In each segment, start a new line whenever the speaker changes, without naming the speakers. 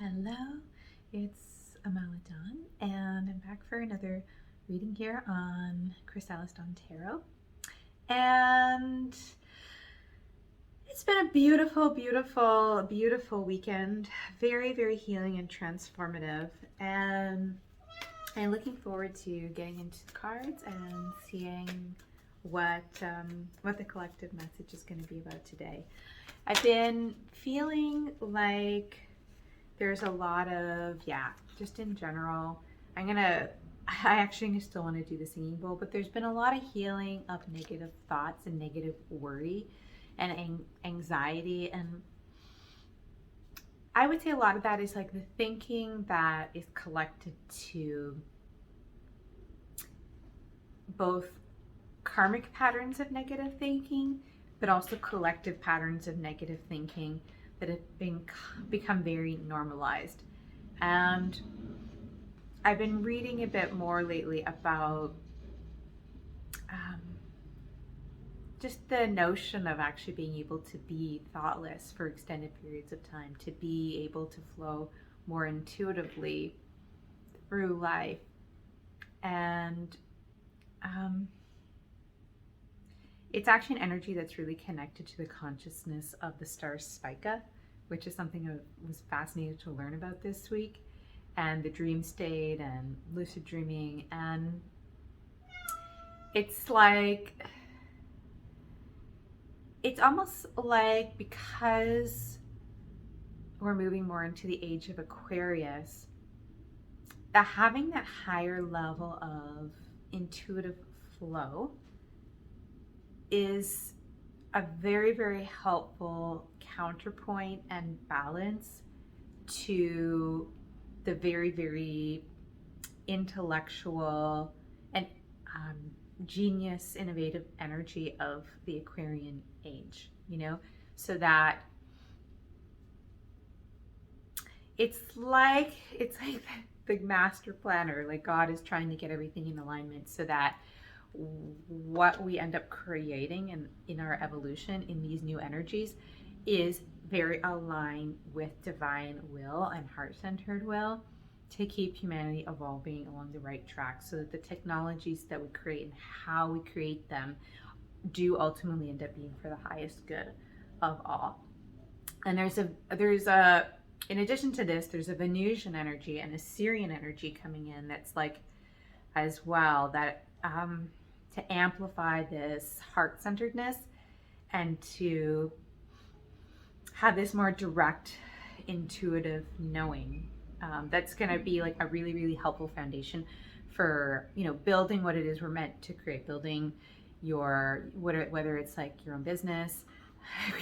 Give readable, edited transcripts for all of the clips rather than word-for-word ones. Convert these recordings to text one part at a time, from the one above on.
Hello, it's Amala Dawn, and I'm back for another reading here on chrysalisdawntarot. And it's been a beautiful, beautiful, beautiful weekend. Very, very healing and transformative. And I'm looking forward to getting into the cards and seeing what the collective message is going to be about today. I've been feeling like there's a lot of, just in general, I actually still want to do the singing bowl, but there's been a lot of healing of negative thoughts and negative worry and anxiety. And I would say a lot of that is like the thinking that is collected to both karmic patterns of negative thinking, but also collective patterns of negative thinking that have become very normalized. And I've been reading a bit more lately about just the notion of actually being able to be thoughtless for extended periods of time, to be able to flow more intuitively through life. And it's actually an energy that's really connected to the consciousness of the star Spica, which is something I was fascinated to learn about this week, and the dream state and lucid dreaming. And it's like, it's almost like, because we're moving more into the age of Aquarius, that having that higher level of intuitive flow is a very, very helpful counterpoint and balance to the very, very intellectual and genius, innovative energy of the Aquarian age, so that it's like the master planner, like God is trying to get everything in alignment so that what we end up creating in our evolution in these new energies is very aligned with divine will and heart-centered will, to keep humanity evolving along the right track, so that the technologies that we create and how we create them do ultimately end up being for the highest good of all. And there's a in addition to this, there's a Venusian energy and a Syrian energy coming in that's like as well, that to amplify this heart-centeredness and to have this more direct, intuitive knowing. That's going to be like a really, really helpful foundation for, building what it is we're meant to create, building whether it's like your own business,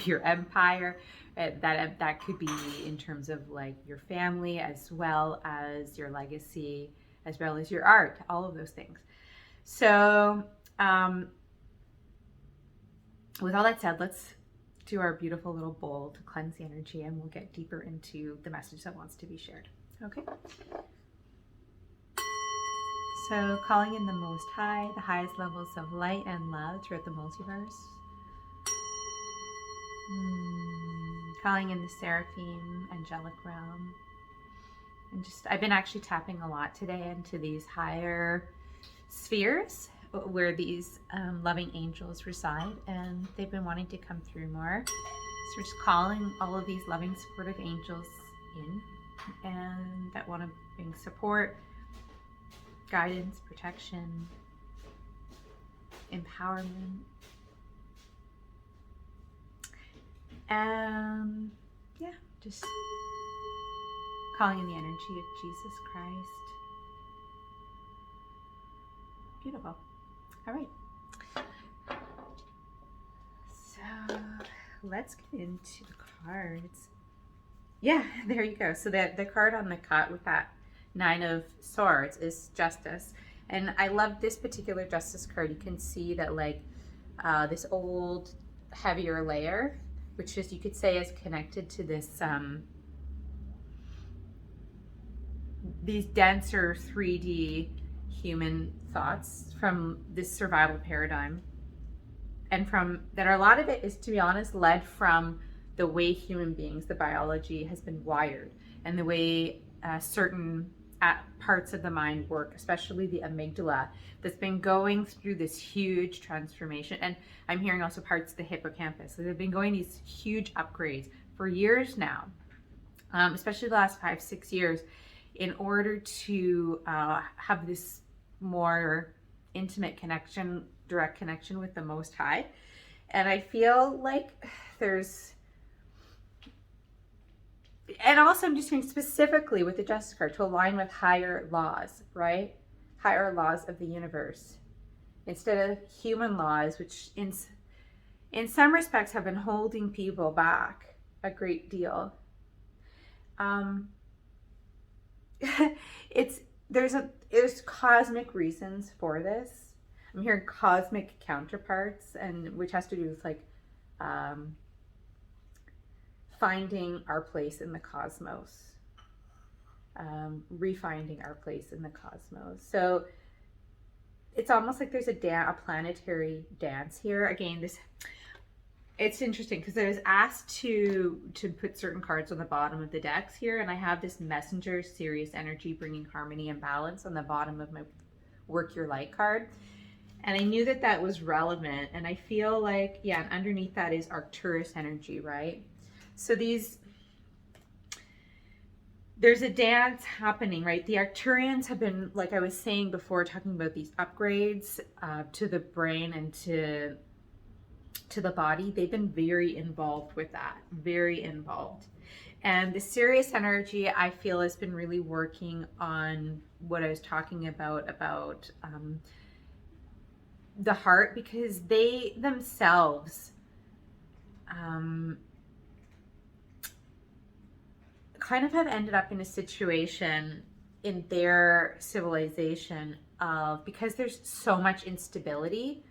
your empire, that could be in terms of like your family, as well as your legacy, as well as your art, all of those things. So with all that said, let's do our beautiful little bowl to cleanse the energy, and we'll get deeper into the message that wants to be shared. Okay. So calling in the Most High, the highest levels of light and love throughout the multiverse. Calling in the Seraphim, angelic realm. And I've been actually tapping a lot today into these higher spheres where these loving angels reside, and they've been wanting to come through more. So we're just calling all of these loving, supportive angels in, and that want to bring support, guidance, protection, empowerment, and just calling in the energy of Jesus Christ. Beautiful. All right. So let's get into the cards. Yeah, there you go. So the card on the cut with that Nine of Swords is Justice. And I love this particular Justice card. You can see that this old, heavier layer, which is, you could say, is connected to this these denser 3D human thoughts from this survival paradigm, and from that, a lot of it is, to be honest, led from the way human beings, the biology has been wired, and the way certain parts of the mind work, especially the amygdala, that's been going through this huge transformation. And I'm hearing also parts of the hippocampus. So they've been going these huge upgrades for years now, especially the last 5-6 years, in order to have this more intimate connection, direct connection with the Most High. And I feel like there's, and also I'm just doing specifically with the Justice card to align with higher laws, right? Higher laws of the universe, instead of human laws, which in some respects have been holding people back a great deal. There's cosmic reasons for this. I'm hearing cosmic counterparts, and which has to do with like finding our place in the cosmos, refinding our place in the cosmos. So it's almost like there's a planetary dance here. Again, it's interesting because I was asked to put certain cards on the bottom of the decks here, and I have this messenger, Sirius energy, bringing harmony and balance on the bottom of my Work Your Light card. And I knew that was relevant, and I feel like, yeah, and underneath that is Arcturus energy, right? So there's a dance happening, right? The Arcturians have been, like I was saying before, talking about these upgrades to the brain and to the body. They've been very involved with that, very involved. And the Sirius energy, I feel, has been really working on what I was talking about the heart, because they themselves kind of have ended up in a situation in their civilization of, because there's so much instability,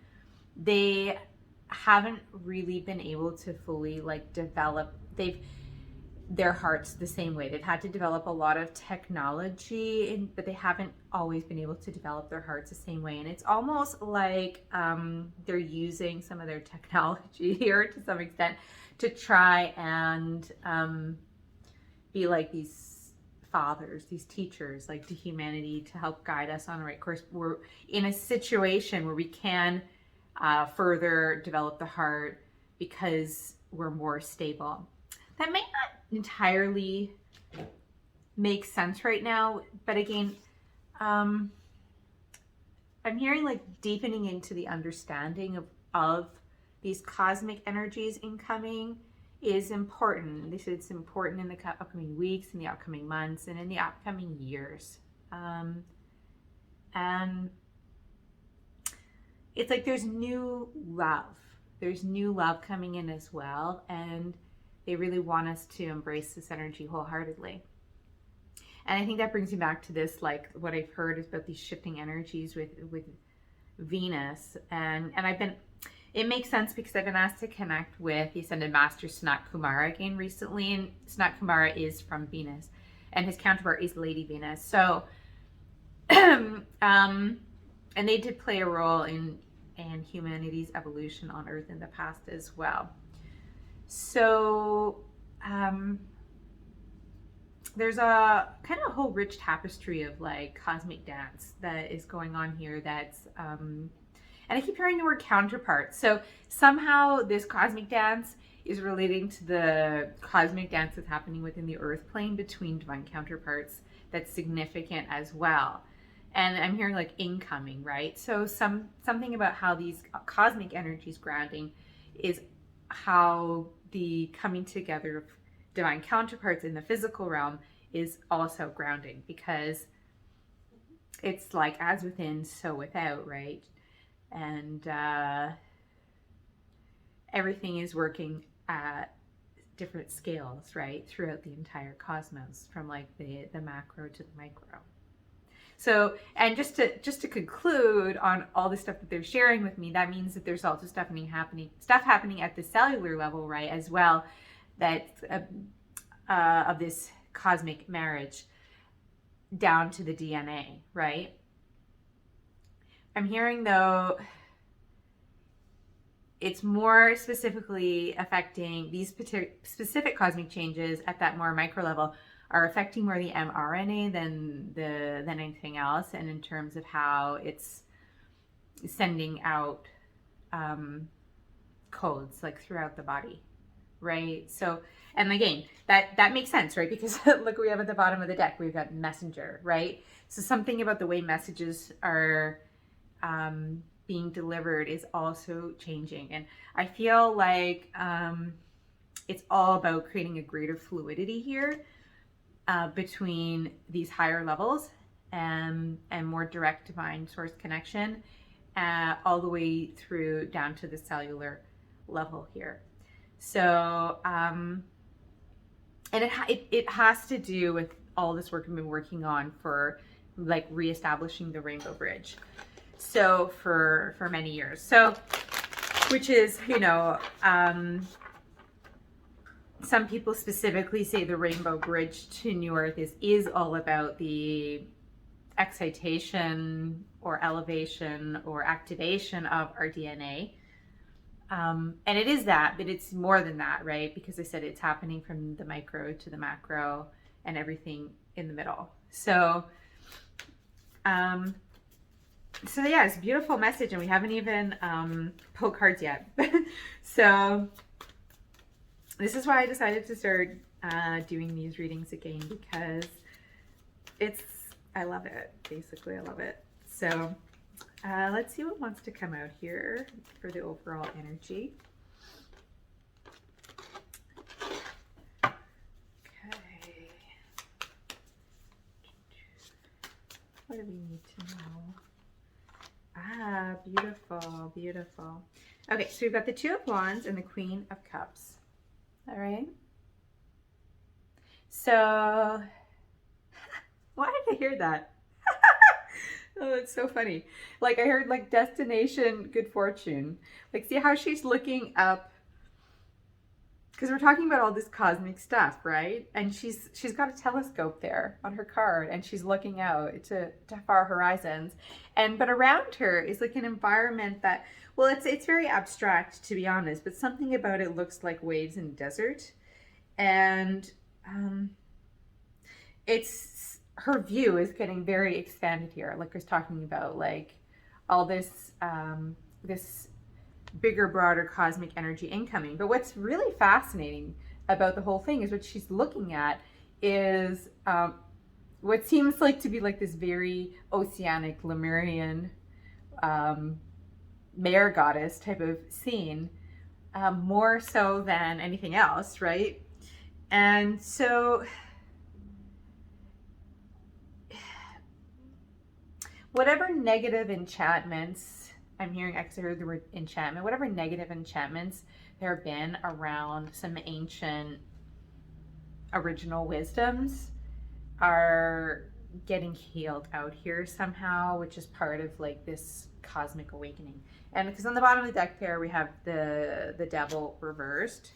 they haven't really been able to fully like develop their hearts the same way. They've had to develop a lot of technology, but they haven't always been able to develop their hearts the same way. And it's almost like they're using some of their technology here to some extent to try and be like these fathers, these teachers, like to humanity, to help guide us on the right course. We're in a situation where we can further develop the heart because we're more stable. That may not entirely make sense right now, but again, I'm hearing like deepening into the understanding of these cosmic energies incoming is important. It's important in the upcoming weeks, in the upcoming months, and in the upcoming years. And it's like there's new love. There's new love coming in as well, and they really want us to embrace this energy wholeheartedly. And I think that brings me back to this, like what I've heard is about these shifting energies with Venus, and it makes sense because I've been asked to connect with the Ascended Master Sanat Kumara again recently, and Sanat Kumara is from Venus, and his counterpart is Lady Venus. So, and they did play a role in humanity's evolution on Earth in the past as well. So there's a kind of a whole rich tapestry of like cosmic dance that is going on here. That's and I keep hearing the word counterpart. So somehow this cosmic dance is relating to the cosmic dance that's happening within the Earth plane between divine counterparts. That's significant as well. And I'm hearing like incoming, right? So something about how these cosmic energies grounding is how the coming together of divine counterparts in the physical realm is also grounding, because it's like as within, so without, right? And everything is working at different scales, right, throughout the entire cosmos, from like the macro to the micro. So, and just to conclude on all the stuff that they're sharing with me, that means that there's also stuff happening at the cellular level, right, as well, that of this cosmic marriage down to the DNA, right? I'm hearing though, it's more specifically affecting these specific cosmic changes at that more micro level are affecting more the mRNA than anything else, and in terms of how it's sending out codes like throughout the body, right? So, and again, that makes sense, right? Because look, we have at the bottom of the deck, we've got messenger, right? So something about the way messages are being delivered is also changing. And I feel like it's all about creating a greater fluidity here between these higher levels and more direct divine source connection all the way through down to the cellular level here. So, and it has to do with all this work I've been working on for like reestablishing the Rainbow Bridge. So for many years. So, which is, you know, some people specifically say the Rainbow Bridge to New Earth is all about the excitation or elevation or activation of our DNA. And it is that, but it's more than that, right? Because I said it's happening from the micro to the macro and everything in the middle. So, so yeah, it's a beautiful message, and we haven't even pulled cards yet. So this is why I decided to start doing these readings again, because I love it. Basically, I love it. So let's see what wants to come out here for the overall energy. Okay. What do we need to know? Ah, beautiful, beautiful. Okay, so we've got the Two of Wands and the Queen of Cups. All right. So, why did I hear that? Oh, it's so funny. Like I heard like destination, good fortune. Like see how she's looking up, because we're talking about all this cosmic stuff, right? And she's got a telescope there on her card, and she's looking out to far horizons. But around her is like an environment that, well, it's very abstract, to be honest, but something about it looks like waves in desert. And it's her view is getting very expanded here. Like I was talking about, like all this this bigger, broader cosmic energy incoming. But what's really fascinating about the whole thing is what she's looking at is what seems like to be like this very oceanic Lemurian mare goddess type of scene, more so than anything else, right? And so whatever negative enchantments, I'm hearing, I heard the word enchantment, whatever negative enchantments there have been around some ancient original wisdoms are getting healed out here somehow, which is part of like this cosmic awakening. And because on the bottom of the deck there we have the devil reversed,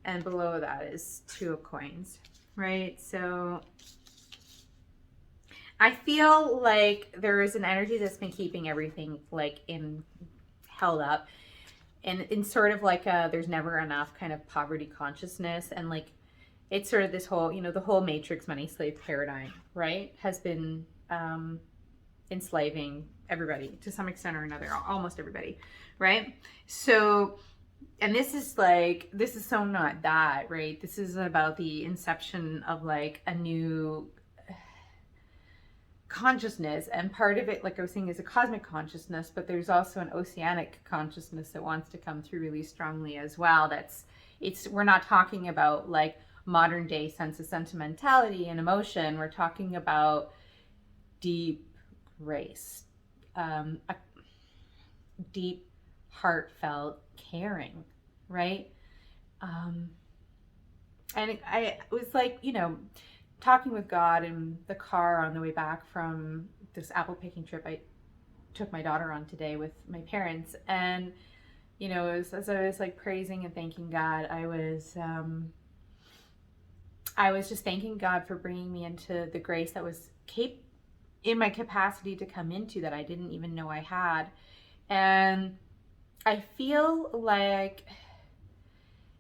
and below that is Two of Coins, right? So I feel like there is an energy that's been keeping everything like held up, and in sort of like there's never enough kind of poverty consciousness, and like it's sort of this whole, you know, the whole matrix money slave paradigm, right, has been enslaving everybody to some extent or another, almost everybody, right? So, and this is so not that, right? This is about the inception of like a new consciousness, and part of it, like I was saying, is a cosmic consciousness, but there's also an oceanic consciousness that wants to come through really strongly as well. We're not talking about like modern day sense of sentimentality and emotion. We're talking about deep grace, a deep heartfelt caring, right? And I was like, you know, talking with God in the car on the way back from this apple picking trip I took my daughter on today with my parents. And, you know, as I was like praising and thanking God, I was just thanking God for bringing me into the grace that was in my capacity to come into, that I didn't even know I had. And I feel like,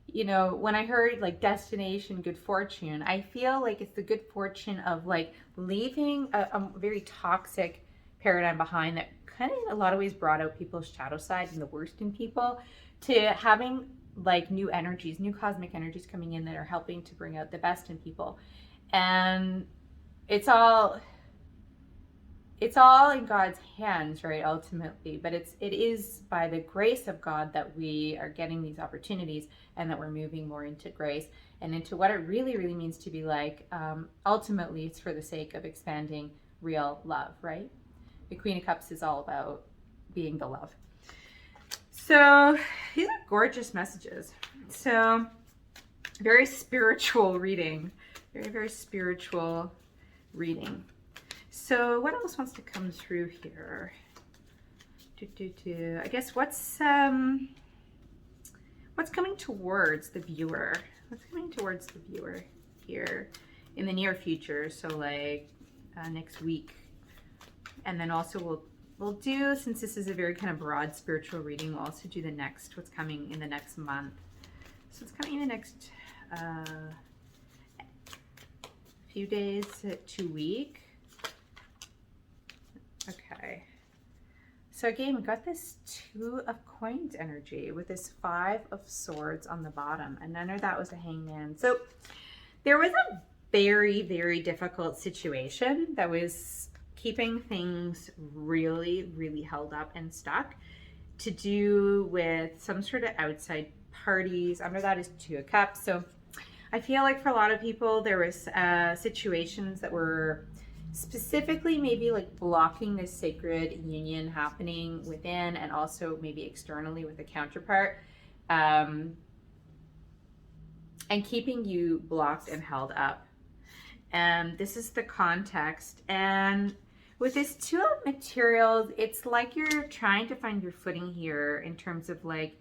you know, when I heard like destination, good fortune, I feel like it's the good fortune of like leaving a very toxic paradigm behind that kind of in a lot of ways brought out people's shadow side and the worst in people, to having like new energies, new cosmic energies coming in that are helping to bring out the best in people. And it's all in God's hands, right, ultimately. But it is by the grace of God that we are getting these opportunities, and that we're moving more into grace and into what it really, really means to be like. Ultimately, it's for the sake of expanding real love, right? The Queen of Cups is all about being the love. So these are gorgeous messages. So very spiritual reading. Very, very spiritual reading. So what else wants to come through here? I guess what's coming towards the viewer? What's coming towards the viewer here in the near future? So like next week. And then also we'll do, since this is a very kind of broad spiritual reading, we'll also do the next, what's coming in the next month. So it's coming in the next few days to week. Okay. So again, we got this 2 of Coins energy with this 5 of Swords on the bottom, and under that was a Hangman. So there was a very, very difficult situation that was keeping things really, really held up and stuck, to do with some sort of outside parties. Under that is 2 of Cups. So I feel like for a lot of people, there was situations that were specifically maybe like blocking this sacred union happening within, and also maybe externally with a counterpart, and keeping you blocked and held up. And this is the context. And with this 2 of Materials, it's like you're trying to find your footing here in terms of like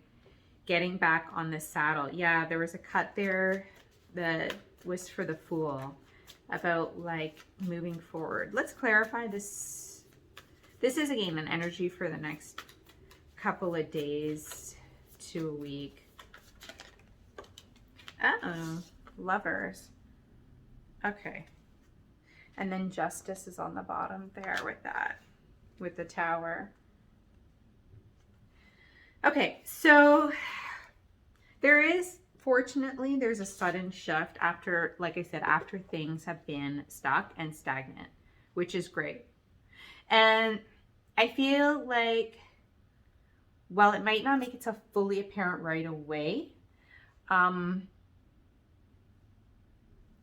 getting back on the saddle. Yeah, there was a cut there that was for the Fool, about like moving forward. Let's clarify this. This is again an energy for the next couple of days to a week. Uh-oh, Lovers. Okay. And then Justice is on the bottom there with that, with the Tower. Okay, so fortunately, there's a sudden shift after, like I said, after things have been stuck and stagnant, which is great. And I feel like, while it might not make itself fully apparent right away,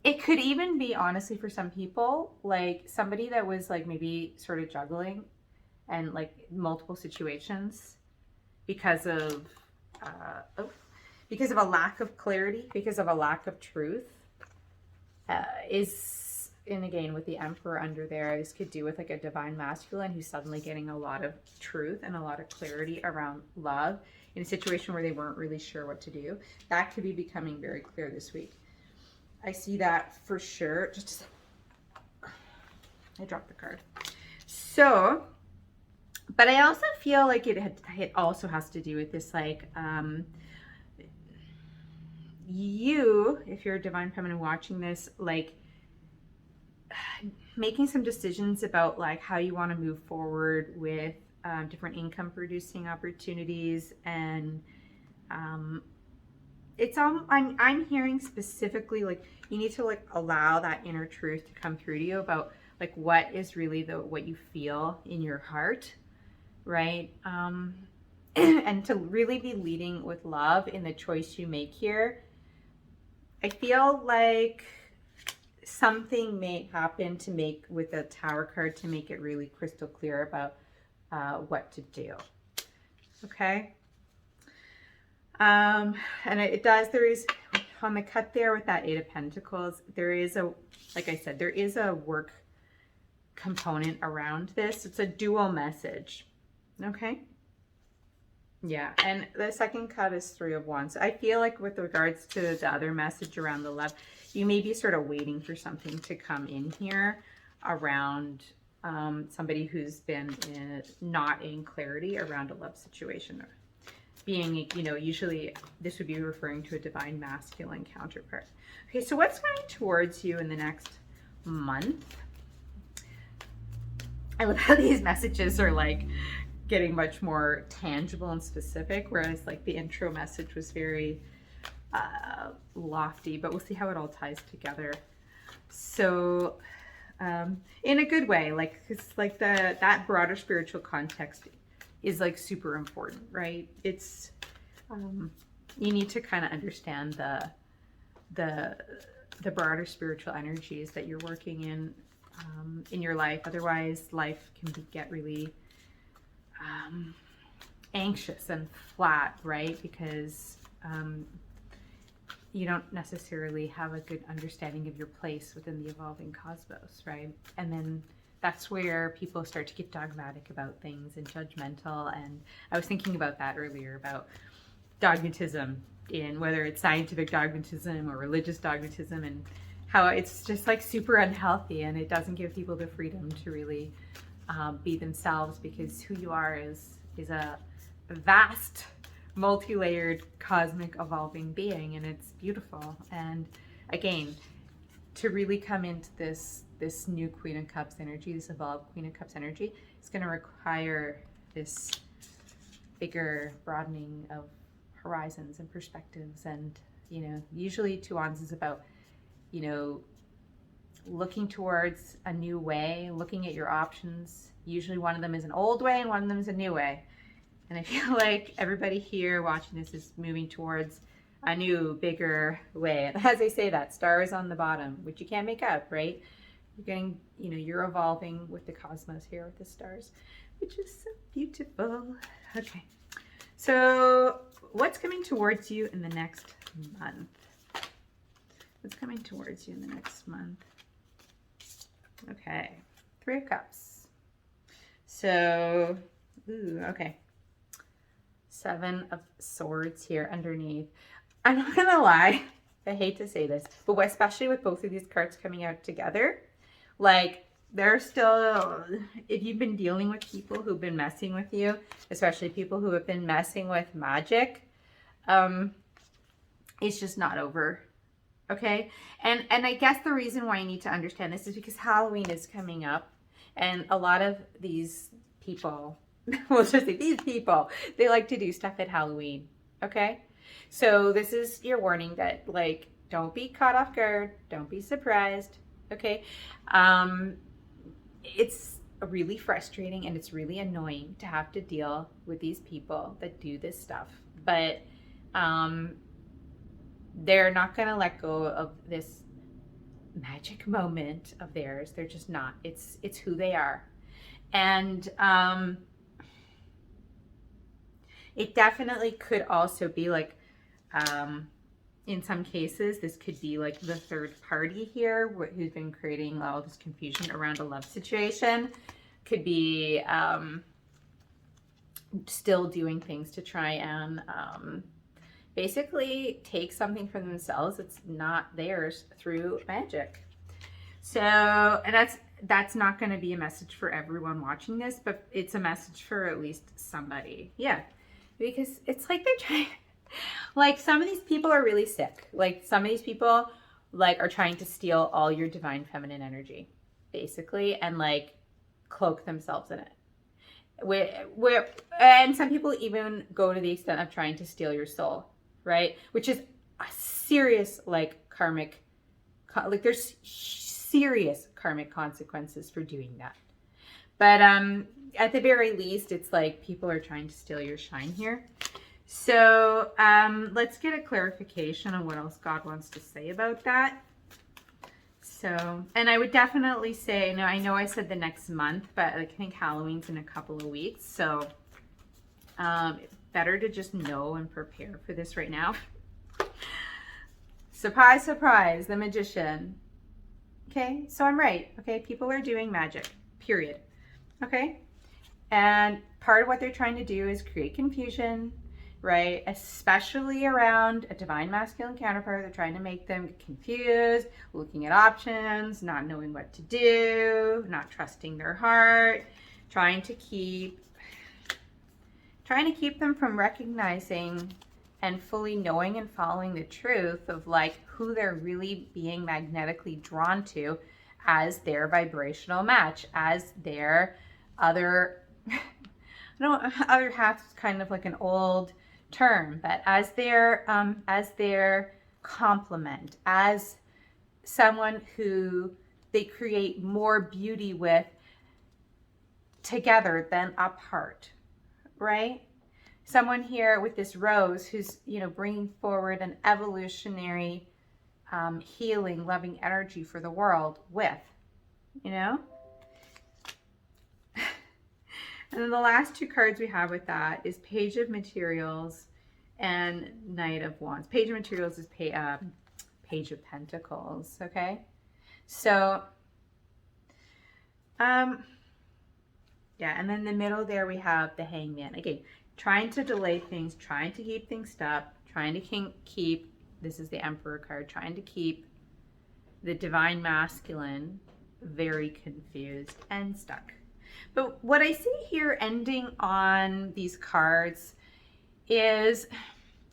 it could even be, honestly, for some people, like somebody that was like maybe sort of juggling and like multiple situations because of a lack of clarity, because of a lack of truth, and again, with the Emperor under there, this could do with like a divine masculine who's suddenly getting a lot of truth and a lot of clarity around love in a situation where they weren't really sure what to do. That could be becoming very clear this week. I see that for sure. Just a second. I dropped the card. So, but I also feel like it also has to do with this, like, you, if you're a divine feminine watching this, like making some decisions about like how you want to move forward with different income producing opportunities. And I'm hearing specifically like you need to like allow that inner truth to come through to you about like what is really what you feel in your heart, right? And to really be leading with love in the choice you make here. I feel like something may happen to make, with the Tower card, to make it really crystal clear about what to do. Okay. And it does, there is, on the cut there with that 8 of Pentacles, there is like I said, there is a work component around this. It's a dual message. Okay. Yeah, and the second cut is 3 of Wands. I feel like with regards to the other message around the love, you may be sort of waiting for something to come in here around somebody who's been not in clarity around a love situation. being, you know, usually this would be referring to a divine masculine counterpart. Okay, so what's coming towards you in the next month? I love how these messages are like getting much more tangible and specific, whereas like the intro message was very lofty, but we'll see how it all ties together. So in a good way, like it's like that broader spiritual context is like super important, right? It's you need to kind of understand the broader spiritual energies that you're working in your life. Otherwise, life can get really anxious and flat, right? Because you don't necessarily have a good understanding of your place within the evolving cosmos, right? And then that's where people start to get dogmatic about things and judgmental. And I was thinking about that earlier, about dogmatism, in whether it's scientific dogmatism or religious dogmatism, and how it's just like super unhealthy, and it doesn't give people the freedom to really be themselves, because who you are is a vast, multi-layered, cosmic, evolving being, and it's beautiful. And again, to really come into this new Queen of Cups energy, this evolved Queen of Cups energy, it's going to require this bigger broadening of horizons and perspectives. And, you know, usually Two Wands is about, you know, looking towards a new way, looking at your options. Usually one of them is an old way and one of them is a new way. And I feel like everybody here watching this is moving towards a new, bigger way. And as I say that, stars on the bottom, which you can't make up, right? You're getting, you know, you're evolving with the cosmos here with the stars, which is so beautiful. Okay. So what's coming towards you in the next month? What's coming towards you in the next month? Okay. Three of Cups. So, okay. Seven of Swords here underneath. I'm not gonna lie, I hate to say this, but especially with both of these cards coming out together, like they're still, if you've been dealing with people who've been messing with you, especially people who have been messing with magic, it's just not over. Okay. And I guess the reason why you need to understand this is because Halloween is coming up, and a lot of these people, we'll just say these people, they like to do stuff at Halloween. Okay. So this is your warning that, like, don't be caught off guard. Don't be surprised. Okay. It's really frustrating and it's really annoying to have to deal with these people that do this stuff, but they're not going to let go of this magic moment of theirs. They're just not. It's who they are. And it definitely could also be like, in some cases, this could be like the third party here who's been creating all this confusion around a love situation. Could be still doing things to try and basically take something for themselves that's not theirs through magic. So, and that's not going to be a message for everyone watching this, but it's a message for at least somebody. Yeah, because it's like they're trying, like some of these people are really sick. Like some of these people like are trying to steal all your divine feminine energy, basically, and like cloak themselves in it. And some people even go to the extent of trying to steal your soul, right? Which is a serious like karmic, like there's serious karmic consequences for doing that. But at the very least, it's like people are trying to steal your shine here. So let's get a clarification on what else God wants to say about that. So, and I would definitely say, I know I said the next month, but I think Halloween's in a couple of weeks. So better to just know and prepare for this right now. Surprise, surprise, the Magician. Okay, so I'm right. Okay, people are doing magic, period. Okay, and part of what they're trying to do is create confusion, right? Especially around a divine masculine counterpart. They're trying to make them confused, looking at options, not knowing what to do, not trusting their heart, trying to keep trying to keep them from recognizing and fully knowing and following the truth of like who they're really being magnetically drawn to as their vibrational match, as their other, I don't, other half is kind of like an old term, but as their complement, as someone who they create more beauty with together than apart, right? Someone here with this rose who's, you know, bringing forward an evolutionary, healing, loving energy for the world with, you know? And then the last two cards we have with that is Page of Materials and Knight of Wands. Page of Materials is Page of Pentacles, okay? So, yeah, and then in the middle there we have the Hangman. Again, trying to delay things, trying to keep things stuck, trying to keep, this is the Emperor card, trying to keep the Divine Masculine very confused and stuck. But what I see here ending on these cards is,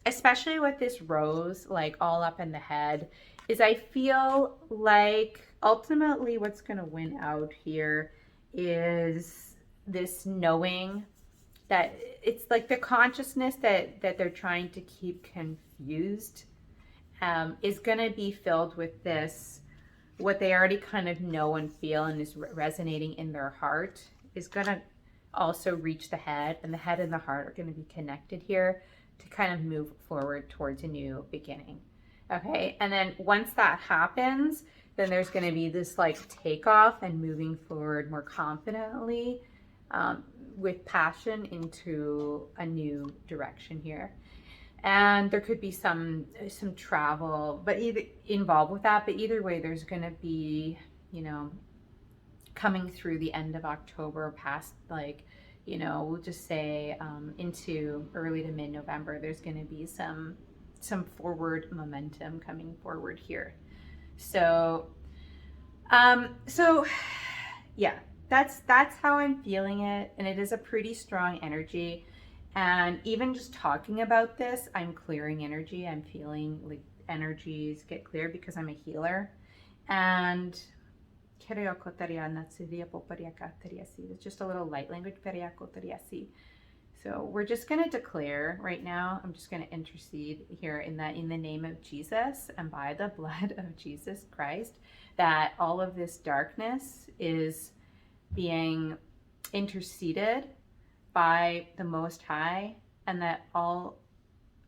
especially with this rose, like all up in the head, is I feel like ultimately what's going to win out here is this knowing that it's like the consciousness that they're trying to keep confused is going to be filled with this, what they already kind of know and feel and is resonating in their heart is going to also reach the head, and the head and the heart are going to be connected here to kind of move forward towards a new beginning. Okay, and then once that happens, then there's going to be this like takeoff and moving forward more confidently with passion into a new direction here. And there could be some travel, but either involved with that, but either way, there's going to be, you know, coming through the end of October past, like, you know, we'll just say into early to mid-November, there's going to be some forward momentum coming forward here. So yeah, that's how I'm feeling it, and it is a pretty strong energy. And even just talking about this, I'm clearing energy. I'm feeling like energies get cleared because I'm a healer. And it's just a little light language. So we're just going to declare right now, I'm just going to intercede here in the name of Jesus and by the blood of Jesus Christ, that all of this darkness is being interceded by the Most High, and that all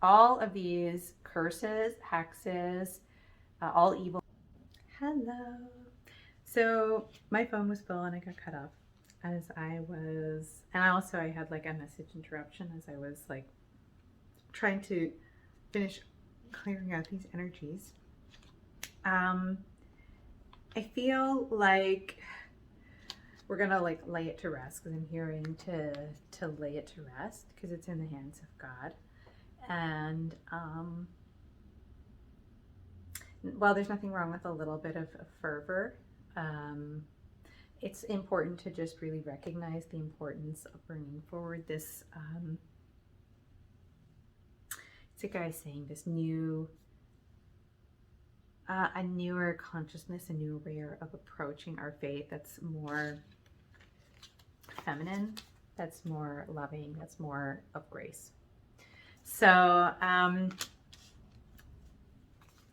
of these curses, hexes, all evil. Hello. So my phone was full and I got cut off as I was, and I had like a message interruption as I was like trying to finish clearing out these energies. I feel like we're gonna like lay it to rest, because I'm hearing to lay it to rest because it's in the hands of God. And while there's nothing wrong with a little bit of fervor, it's important to just really recognize the importance of bringing forward this, it's a guy saying this new, a newer consciousness, a new way of approaching our faith that's more feminine, that's more loving, that's more of grace. So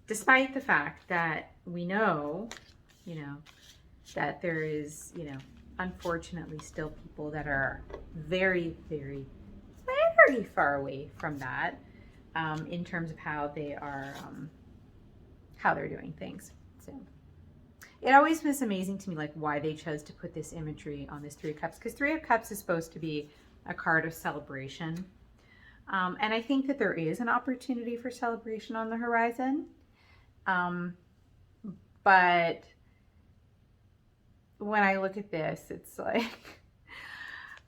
despite the fact that we know, you know, that there is, you know, unfortunately still people that are very, very, very far away from that in terms of how they are, how they're doing things. So it always was amazing to me, like, why they chose to put this imagery on this Three of Cups, because Three of Cups is supposed to be a card of celebration. And I think that there is an opportunity for celebration on the horizon. But when I look at this, it's like,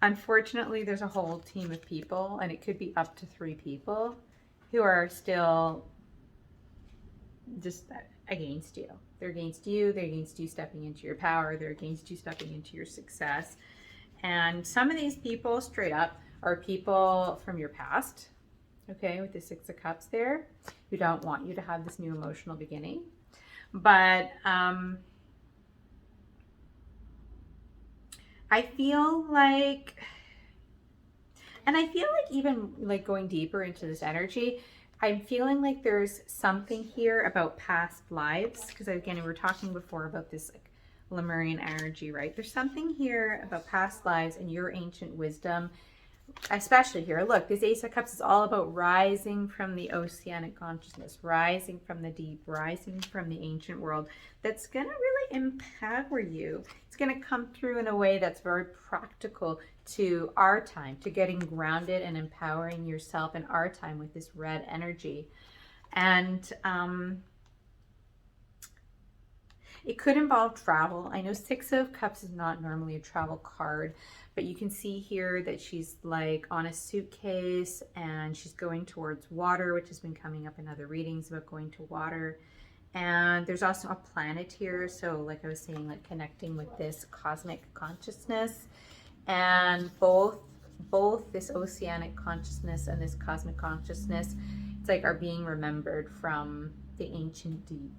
unfortunately, there's a whole team of people, and it could be up to 3 people who are still just against you. They're against you. They're against you stepping into your power. They're against you stepping into your success. And some of these people straight up are people from your past, okay, with the Six of Cups there, who don't want you to have this new emotional beginning. But I feel like, and I feel like even like going deeper into this energy, I'm feeling like there's something here about past lives, because again, we were talking before about this like Lemurian energy, right? There's something here about past lives and your ancient wisdom, especially here. Look, this Ace of Cups is all about rising from the oceanic consciousness, rising from the deep, rising from the ancient world. That's going to really empower you. It's going to come through in a way that's very practical to our time, to getting grounded and empowering yourself in our time with this red energy. And it could involve travel. I know Six of Cups is not normally a travel card, but you can see here that she's like on a suitcase and she's going towards water, which has been coming up in other readings about going to water. And there's also a planet here. So like I was saying, like connecting with this cosmic consciousness, and both this oceanic consciousness and this cosmic consciousness, it's like are being remembered from the ancient deep.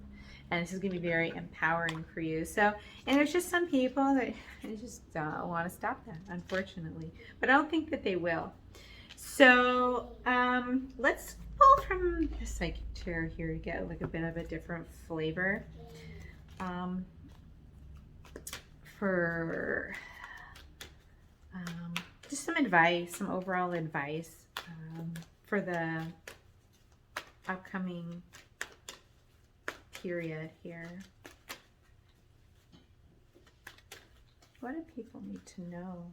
And this is going to be very empowering for you. So, and there's just some people that just don't want to stop that, unfortunately. But I don't think that they will. So, let's pull from the Psychic Tarot here to get like a bit of a different flavor. For just some advice, some overall advice for the upcoming period here. What do people need to know?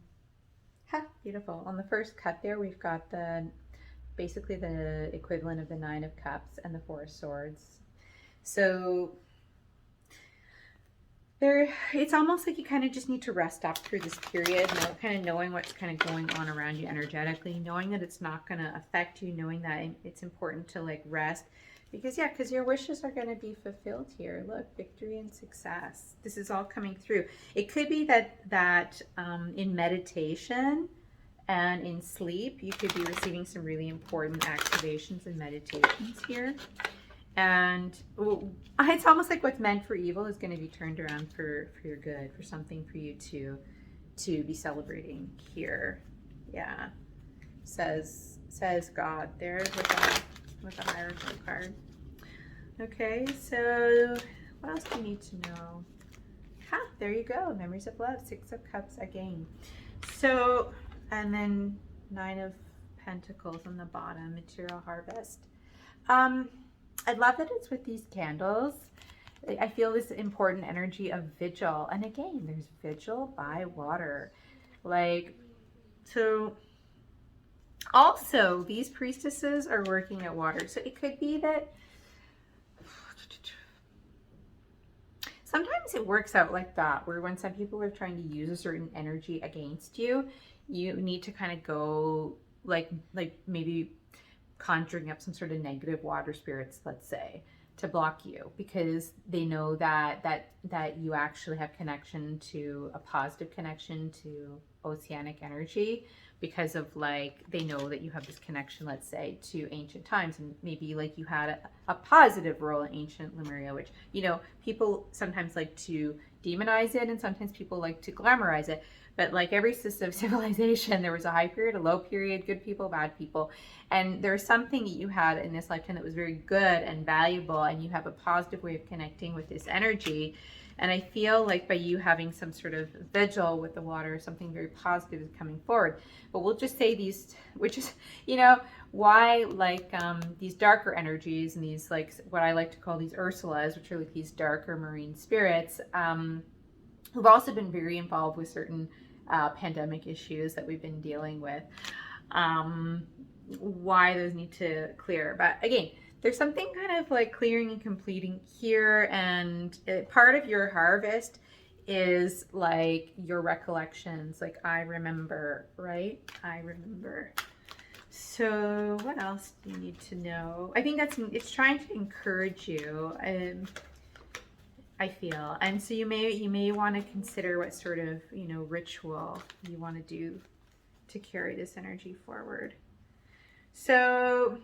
Ha, beautiful. On the first cut there, we've got the basically the equivalent of the Nine of Cups and the Four of Swords. So there, it's almost like you kind of just need to rest up through this period, kind of knowing what's kind of going on around you energetically, knowing that it's not going to affect you, knowing that it's important to like rest. Because yeah, because your wishes are going to be fulfilled here. Look, victory and success. This is all coming through. It could be that in meditation and in sleep, you could be receiving some really important activations and meditations here. And it's almost like what's meant for evil is going to be turned around for your good, for something for you to be celebrating here. Yeah, says God there with a Hierophant card. Okay, so what else do you need to know? Ha, there you go. Memories of love, Six of Cups again. So, and then Nine of Pentacles on the bottom, material harvest. I love that it's with these candles. I feel this important energy of vigil. And again, there's vigil by water. Like, so also these priestesses are working at water. So it could be that sometimes it works out like that, where when some people are trying to use a certain energy against you, you need to kind of go like maybe conjuring up some sort of negative water spirits, let's say, to block you, because they know that you actually have connection to a positive connection to oceanic energy, because of like they know that you have this connection, let's say, to ancient times, and maybe like you had a positive role in ancient Lemuria, which, you know, people sometimes like to demonize it and sometimes people like to glamorize it. But like every system of civilization, there was a high period, a low period, good people, bad people. And there's something that you had in this lifetime that was very good and valuable, and you have a positive way of connecting with this energy. And I feel like by you having some sort of vigil with the water, something very positive is coming forward. But we'll just say these, which is, you know, why like these darker energies and these like what I like to call these Ursulas, which are like these darker marine spirits, who've also been very involved with certain pandemic issues that we've been dealing with. Why those need to clear. But again, there's something kind of like clearing and completing here, and part of your harvest is like your recollections, like I remember, right? I remember. So what else do you need to know? I think it's trying to encourage you, I feel. And so you may want to consider what sort of, you know, ritual you want to do to carry this energy forward. So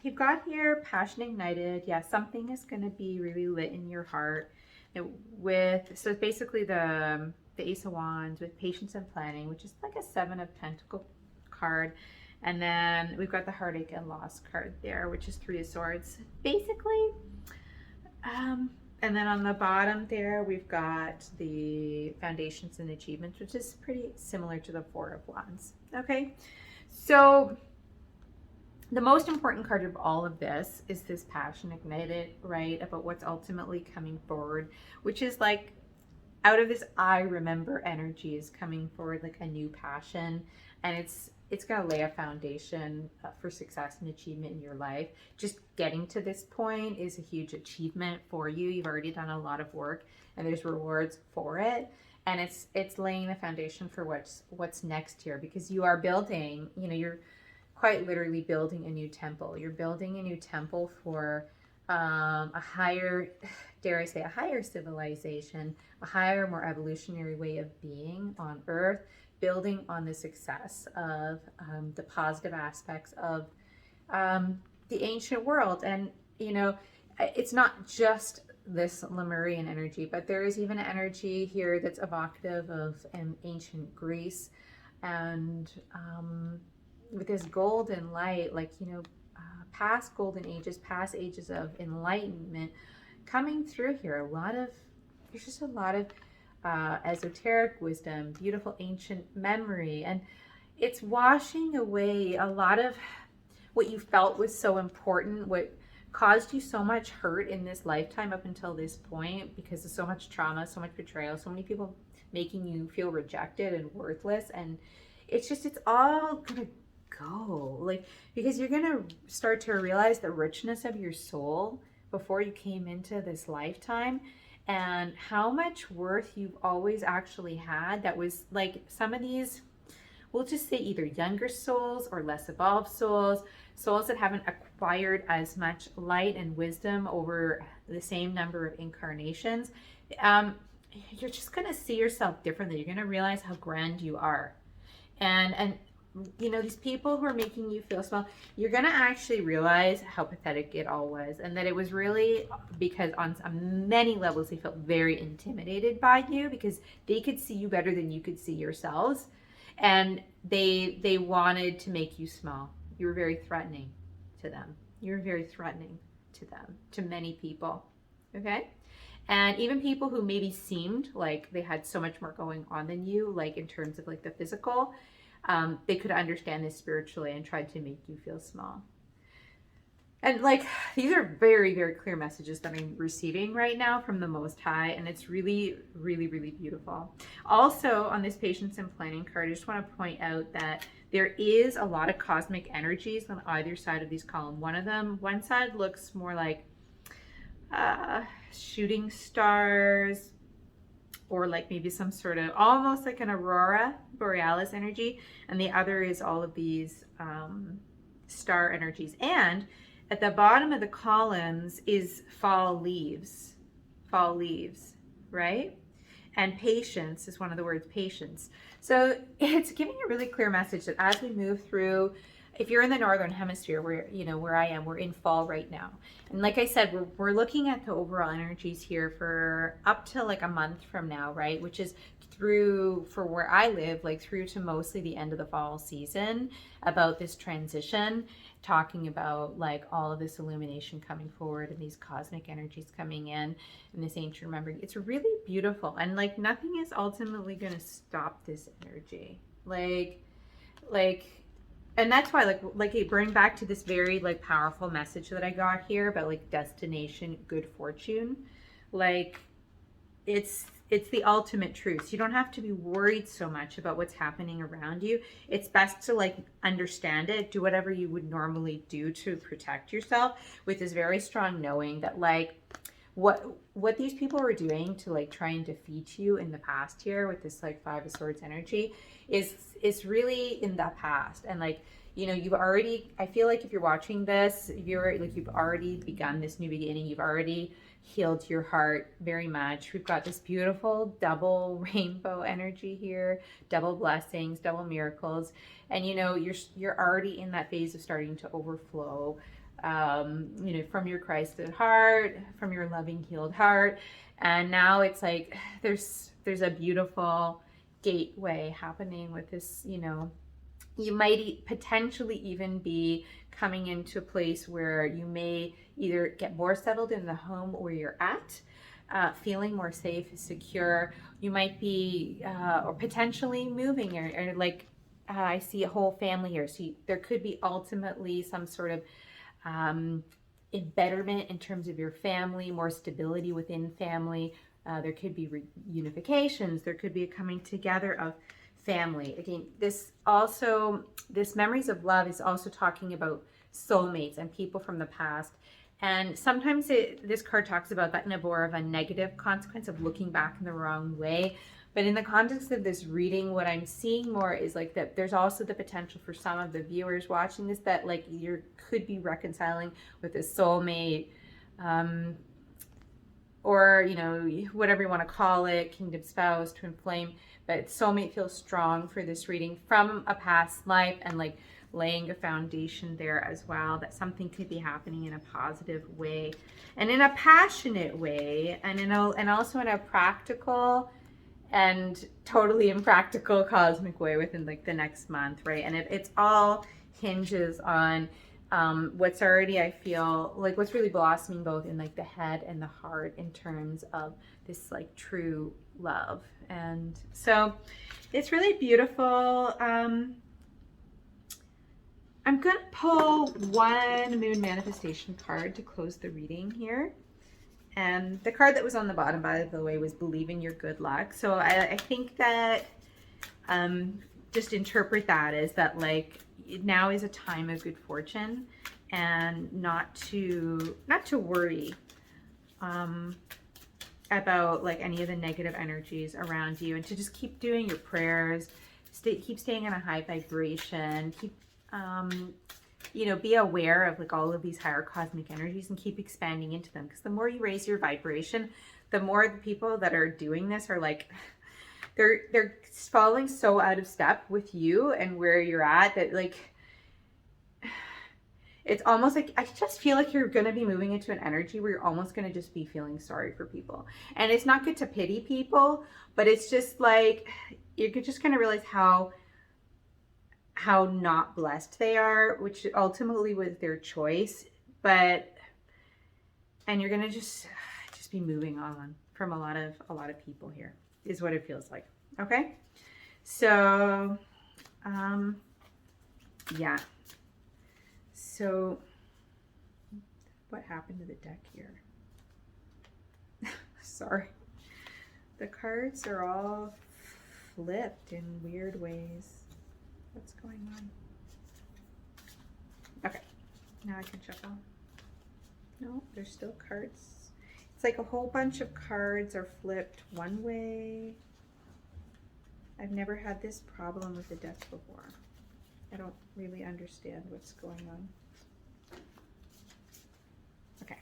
you've got here passion ignited. Yeah, something is going to be really lit in your heart. So it's basically the Ace of Wands with patience and planning, which is like a 7 of Pentacles card. And then we've got the heartache and loss card there, which is 3 of Swords. Basically, and then on the bottom there, we've got the foundations and achievements, which is pretty similar to the 4 of Wands. Okay, so the most important card of all of this is this passion ignited, right? About what's ultimately coming forward, which is like out of this I remember energy is coming forward, like a new passion. And it's going to lay a foundation for success and achievement in your life. Just getting to this point is a huge achievement for you. You've already done a lot of work and there's rewards for it. And it's laying the foundation for what's next here, because you are building, you know, you're quite literally building a new temple. You're building a new temple for a higher, dare I say, a higher civilization, a higher, more evolutionary way of being on Earth, building on the success of the positive aspects of the ancient world. And, you know, it's not just this Lemurian energy, but there is even energy here that's evocative of ancient Greece. And with this golden light, like, you know, past golden ages, past ages of enlightenment coming through here. There's just a lot of esoteric wisdom, beautiful ancient memory, and it's washing away a lot of what you felt was so important, what caused you so much hurt in this lifetime up until this point, because of so much trauma, so much betrayal, so many people making you feel rejected and worthless. And it's all gonna go, like, because you're gonna start to realize the richness of your soul before you came into this lifetime, and how much worth you've always actually had. That was like some of these, we'll just say either younger souls or less evolved souls that haven't acquired as much light and wisdom over the same number of incarnations. You're just going to see yourself differently. You're going to realize how grand you are. And you know, these people who are making you feel small, you're going to actually realize how pathetic it all was, and that it was really because on many levels they felt very intimidated by you, because they could see you better than you could see yourselves, and they wanted to make you small. You were very threatening to them. You were very threatening to them, to many people. Okay? And even people who maybe seemed like they had so much more going on than you, like in terms of like the physical, they could understand this spiritually and tried to make you feel small. And like, these are very, very clear messages that I'm receiving right now from the Most High. And it's really, really, really beautiful. Also on this patience and planning card, I just want to point out that there is a lot of cosmic energies on either side of these columns. One side looks more like shooting stars, or like maybe some sort of almost like an aurora borealis energy, and the other is all of these star energies. And at the bottom of the columns is fall leaves, right? And patience is one of the words, patience. So it's giving a really clear message that as we move through, if you're in the northern hemisphere, where I am, we're in fall right now. And like I said, we're looking at the overall energies here for up to like a month from now, right? Which is through, for where I live, like through to mostly the end of the fall season, about this transition, talking about like all of this illumination coming forward and these cosmic energies coming in and this ancient remembering. It's really beautiful. And like nothing is ultimately going to stop this energy. And that's why like it bring back to this very like powerful message that I got here about like destination good fortune. Like it's the ultimate truth. You don't have to be worried so much about what's happening around you. It's best to like understand it, do whatever you would normally do to protect yourself, with this very strong knowing that like what these people were doing to like try and defeat you in the past here with this like 5 of Swords energy is really in the past. And like, you know, you've already, I feel like if you're watching this, you've already begun this new beginning. You've already healed your heart very much. We've got this beautiful double rainbow energy here, double blessings, double miracles. And you know, you're already in that phase of starting to overflow, you know, from your Christed heart, from your loving healed heart. And now it's like there's a beautiful gateway happening with this, you know, you might potentially even be coming into a place where you may either get more settled in the home where you're at, feeling more safe, secure. You might be, or potentially moving, or like I see a whole family here. So there could be ultimately some sort of betterment in terms of your family, more stability within family. There could be reunifications. There could be a coming together of family. Again, this memories of love is also talking about soulmates and people from the past. And sometimes this card talks about that in a more of a negative consequence of looking back in the wrong way. But in the context of this reading, what I'm seeing more is like that there's also the potential for some of the viewers watching this that like you could be reconciling with a soulmate, or, you know, whatever you want to call it, kingdom spouse, twin flame, but soulmate feels strong for this reading from a past life, and like laying a foundation there as well, that something could be happening in a positive way and in a passionate way, and also in a practical and totally impractical cosmic way within like the next month, right? And it's all hinges on what's already, I feel like, what's really blossoming both in like the head and the heart in terms of this like true love. And so it's really beautiful. I'm gonna pull one moon manifestation card to close the reading here. And the card that was on the bottom, by the way, was Believe in Your Good Luck. So I think that just interpret that as that like now is a time of good fortune, and not to worry about like any of the negative energies around you, and to just keep doing your prayers, keep staying in a high vibration, keep you know, be aware of like all of these higher cosmic energies and keep expanding into them, because the more you raise your vibration, the more the people that are doing this are like they're falling so out of step with you and where you're at, that like it's almost like I just feel like you're going to be moving into an energy where you're almost going to just be feeling sorry for people. And it's not good to pity people, but it's just like you're just going to realize how not blessed they are, which ultimately was their choice. And you're going to just be moving on from a lot of people here, is what it feels like. Okay, so yeah, so what happened to the deck here? Sorry, the cards are all flipped in weird ways. What's going on? Okay, now I can shuffle. No, there's still cards. It's like a whole bunch of cards are flipped one way. I've never had this problem with the deck before. I don't really understand what's going on. Okay.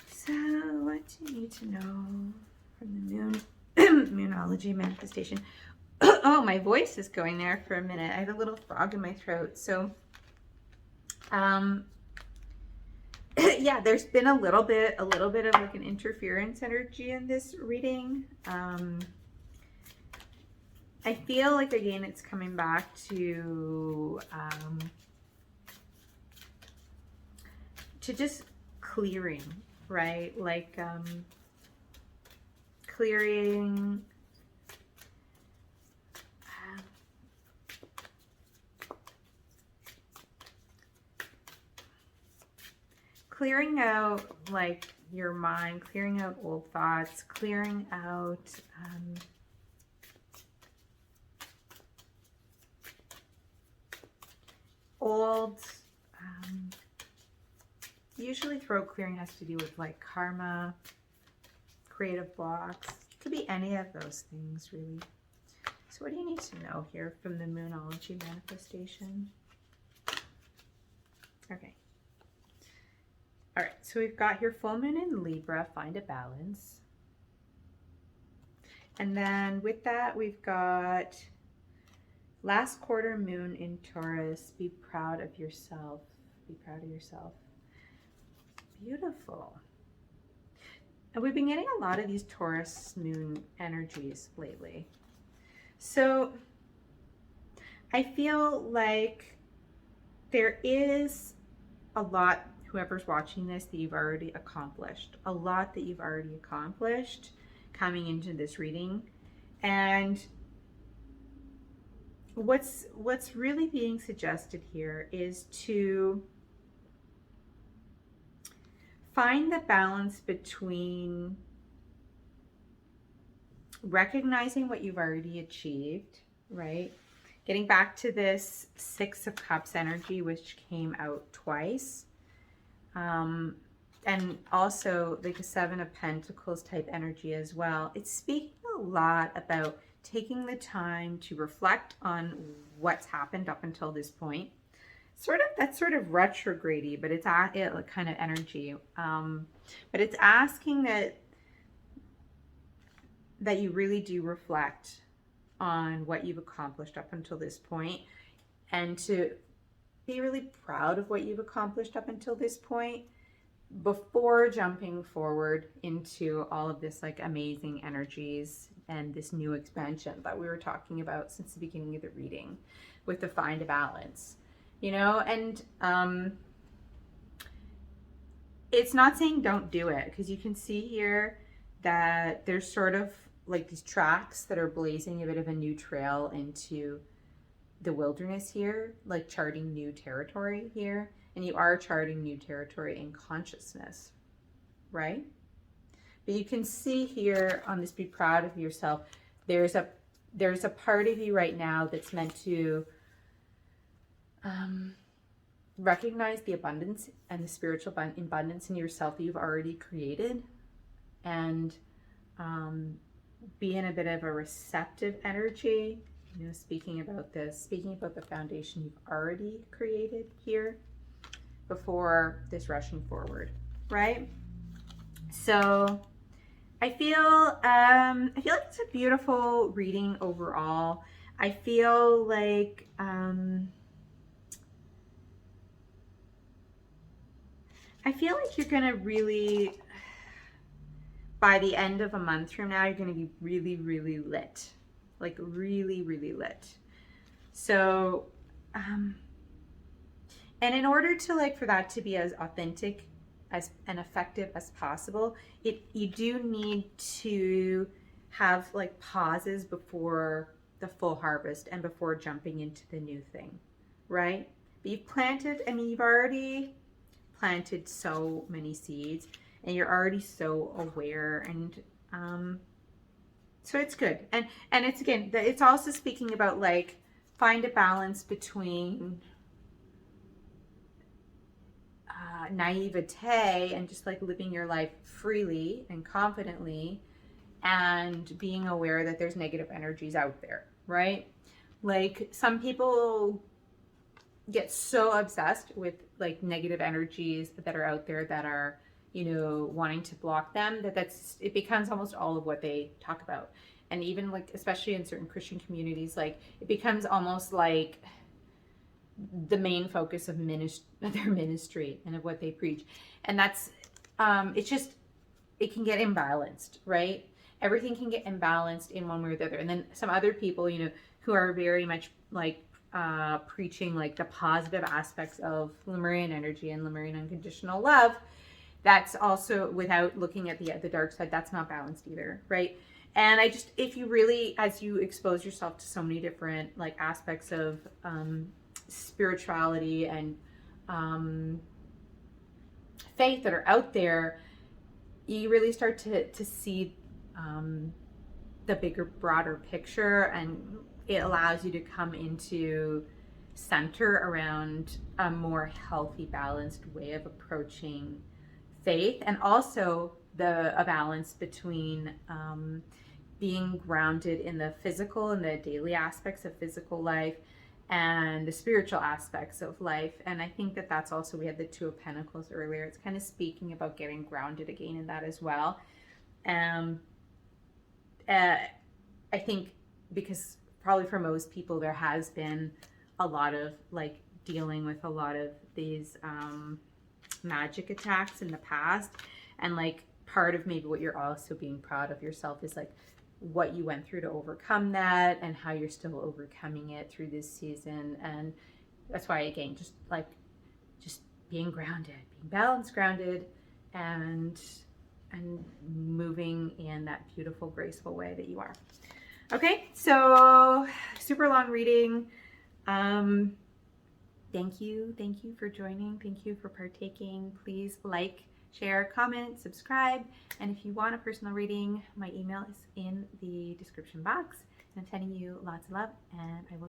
So what do you need to know from the moon, Moonology manifestation? Oh, my voice is going there for a minute. I have a little frog in my throat. So, yeah, there's been a little bit of like an interference energy in this reading. I feel like, again, it's coming back to just clearing, right? Like, clearing out like your mind, clearing out old thoughts, clearing out old usually throat clearing has to do with like karma, creative blocks. It could be any of those things, really. So what do you need to know here from the Moonology manifestation? Okay. All right, so we've got here full moon in Libra, find a balance. And then with that, we've got last quarter moon in Taurus, be proud of yourself. Be proud of yourself. Beautiful. And we've been getting a lot of these Taurus moon energies lately. So I feel like there is a lot, whoever's watching this, that you've already accomplished. A lot that you've already accomplished coming into this reading. And what's really being suggested here is to find the balance between recognizing what you've already achieved, right? Getting back to this Six of Cups energy, which came out twice. And also like a Seven of Pentacles type energy as well. It's speaking a lot about taking the time to reflect on what's happened up until this point. That's sort of retrograde-y, but it's it kind of energy. But it's asking that you really do reflect on what you've accomplished up until this point, and to be really proud of what you've accomplished up until this point before jumping forward into all of this like amazing energies and this new expansion that we were talking about since the beginning of the reading with the find a balance, you know. And it's not saying don't do it, because you can see here that there's sort of like these tracks that are blazing a bit of a new trail into the wilderness here, like charting new territory here. And you are charting new territory in consciousness, right? But you can see here on this be proud of yourself, there's a part of you right now that's meant to recognize the abundance and the spiritual abundance in yourself that you've already created, and be in a bit of a receptive energy, you know, speaking about the foundation you've already created here before this rushing forward, right? So I feel like it's a beautiful reading overall. I feel like you're gonna really, by the end of a month from now, you're gonna be really, really lit, like really, really lit. So, and in order to like for that to be as authentic as and effective as possible, you do need to have like pauses before the full harvest and before jumping into the new thing, right? But you've already planted so many seeds, and you're already so aware, and so it's good. And it's, again, it's also speaking about like find a balance between naivete and just like living your life freely and confidently, and being aware that there's negative energies out there, right? Like some people get so obsessed with like negative energies that are out there that are, you know, wanting to block them, it becomes almost all of what they talk about. And even like, especially in certain Christian communities, like it becomes almost like the main focus of their ministry and of what they preach. And that's, it can get imbalanced, right? Everything can get imbalanced in one way or the other. And then some other people, you know, who are very much like preaching like the positive aspects of Lemurian energy and Lemurian unconditional love, that's also, without looking at the dark side, that's not balanced either, right? And if you really, as you expose yourself to so many different like aspects of spirituality and faith that are out there, you really start to see the bigger, broader picture, and it allows you to come into center around a more healthy, balanced way of approaching faith, and also a balance between being grounded in the physical and the daily aspects of physical life, and the spiritual aspects of life. And I think that that's also, we had the Two of Pentacles earlier. It's kind of speaking about getting grounded again in that as well. I think because probably for most people there has been a lot of like dealing with a lot of these magic attacks in the past, and like part of maybe what you're also being proud of yourself is like what you went through to overcome that and how you're still overcoming it through this season. And that's why, again, just being grounded, being balanced, grounded, and moving in that beautiful, graceful way that you are. Okay, so super long reading. Thank you for joining. Thank you for partaking. Please like, share, comment, subscribe. And if you want a personal reading, my email is in the description box. I'm sending you lots of love, and I will